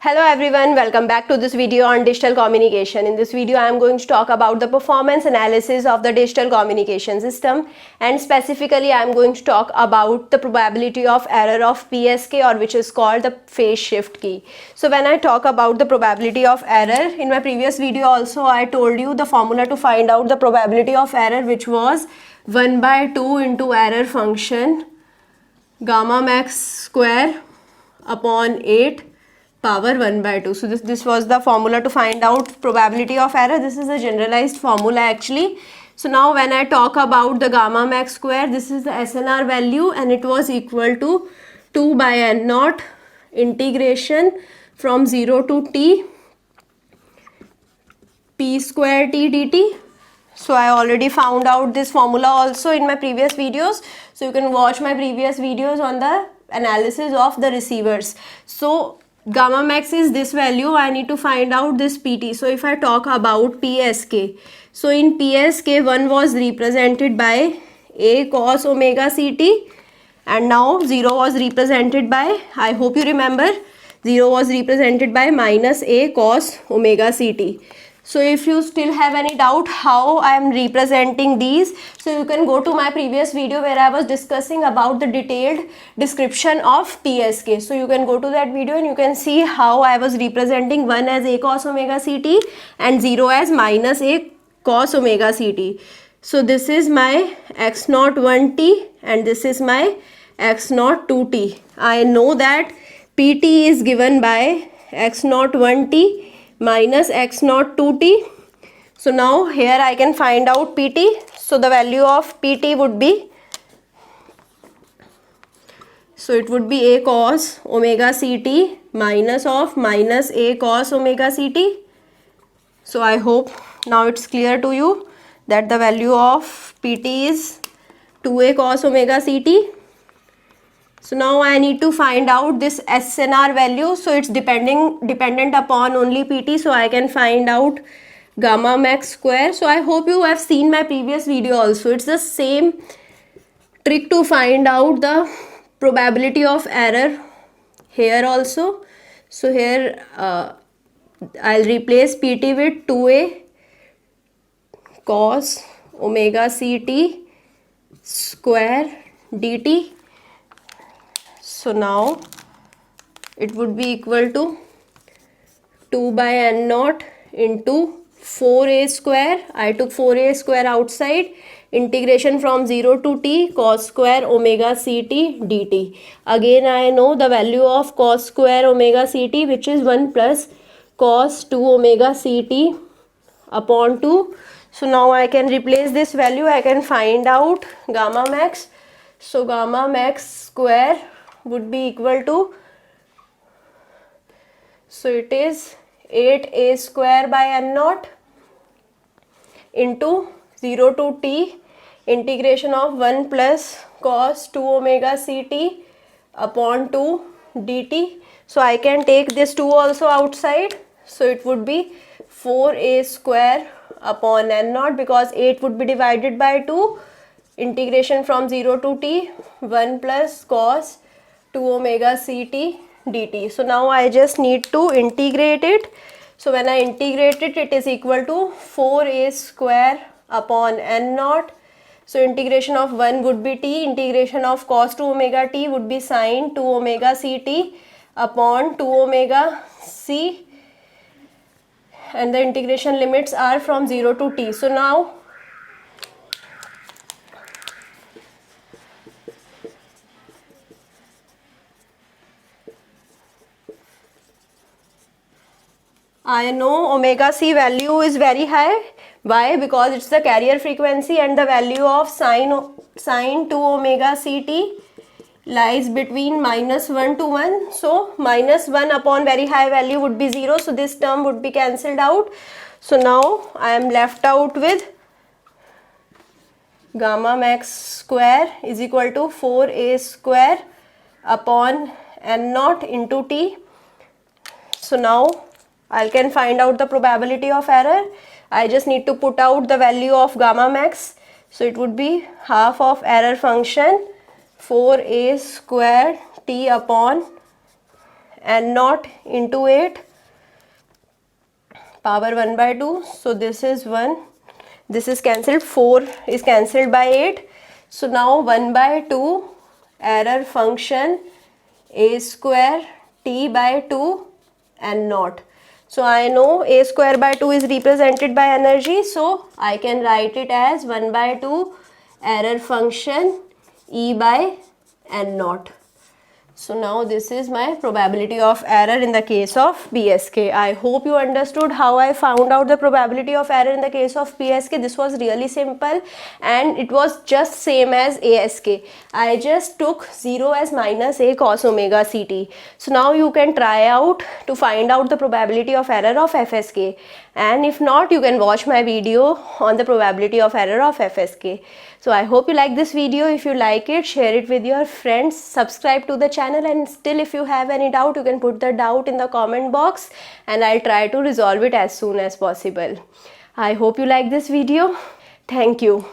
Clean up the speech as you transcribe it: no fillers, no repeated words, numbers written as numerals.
Hello everyone, welcome back to this video on digital communication. In this video, I am going to talk about the performance analysis of the digital communication system, and specifically I am going to talk about the probability of error of PSK, or which is called the phase shift key. So when I talk about the probability of error, in my previous video also I told you the formula to find out the probability of error, which was 1 by 2 into error function gamma max square upon 8 power 1 by 2. So this was the formula to find out probability of error. This is a generalized formula actually. So now when I talk about the gamma max square, this is the SNR value, and it was equal to 2 by n naught integration from 0 to t p square t dt. So I already found out this formula also in my previous videos. So you can watch my previous videos on the analysis of the receivers. So gamma max is this value. I need to find out this PT. So if I talk about PSK, so in PSK 1 was represented by A cos omega CT, and now 0 was represented by, I hope you remember, 0 was represented by minus A cos omega CT. So if you still have any doubt how I am representing these, so you can go to my previous video where I was discussing about the detailed description of PSK. So you can go to that video and you can see how I was representing 1 as A cos omega CT and 0 as minus A cos omega CT. So this is my x naught 1t and this is my x naught 2t. I know that PT is given by x naught 1t minus x naught 2t. So now here I can find out PT. So the value of PT would be, so it would be A cos omega CT minus of minus A cos omega CT. So I hope now it's clear to you that the value of PT is 2A cos omega CT. So now I need to find out this SNR value. So it's dependent upon only PT. So I can find out gamma max square. So I hope you have seen my previous video also. It's the same trick to find out the probability of error here also. So here I'll replace PT with 2A cos omega CT square dt. So now it would be equal to 2 by n naught into 4a square. I took 4a square outside. Integration from 0 to t cos square omega ct dt. Again I know the value of cos square omega ct, which is 1 plus cos 2 omega ct upon 2. So now I can replace this value. I can find out gamma max. So gamma max square would be equal to, so it is 8a square by n naught into 0 to t integration of 1 plus cos 2 omega ct upon 2 dt. So I can take this 2 also outside. So it would be 4a square upon n naught, because 8 would be divided by 2. Integration from 0 to t 1 plus cos 2 omega ct dt. So now I just need to integrate it. So when I integrate it, it is equal to 4a square upon n naught. So integration of 1 would be t, integration of cos 2 omega t would be sin 2 omega ct upon 2 omega c, and the integration limits are from 0 to t. So now I know omega c value is very high. Why? Because it's the carrier frequency, and the value of sin 2 omega ct lies between minus 1 to 1. So minus 1 upon very high value would be 0. So this term would be cancelled out. So now I am left out with gamma max square is equal to 4a square upon n naught into t. So now I can find out the probability of error. I just need to put out the value of gamma max. So it would be half of error function 4a square t upon n naught into 8 power 1 by 2. So this is 1, this is cancelled, 4 is cancelled by 8. So now 1 by 2 error function a square t by 2 n naught. So I know a square by 2 is represented by energy, so I can write it as 1 by 2 error function E by n naught. So now this is my probability of error in the case of PSK. I hope you understood how I found out the probability of error in the case of PSK. This was really simple and it was just same as ASK. I just took 0 as minus a cos omega CT. So now you can try out to find out the probability of error of FSK, and if not, you can watch my video on the probability of error of FSK. So I hope you like this video. If you like it, share it with your friends, subscribe to the channel, and still if you have any doubt, you can put the doubt in the comment box and I'll try to resolve it as soon as possible. I hope you like this video. Thank you.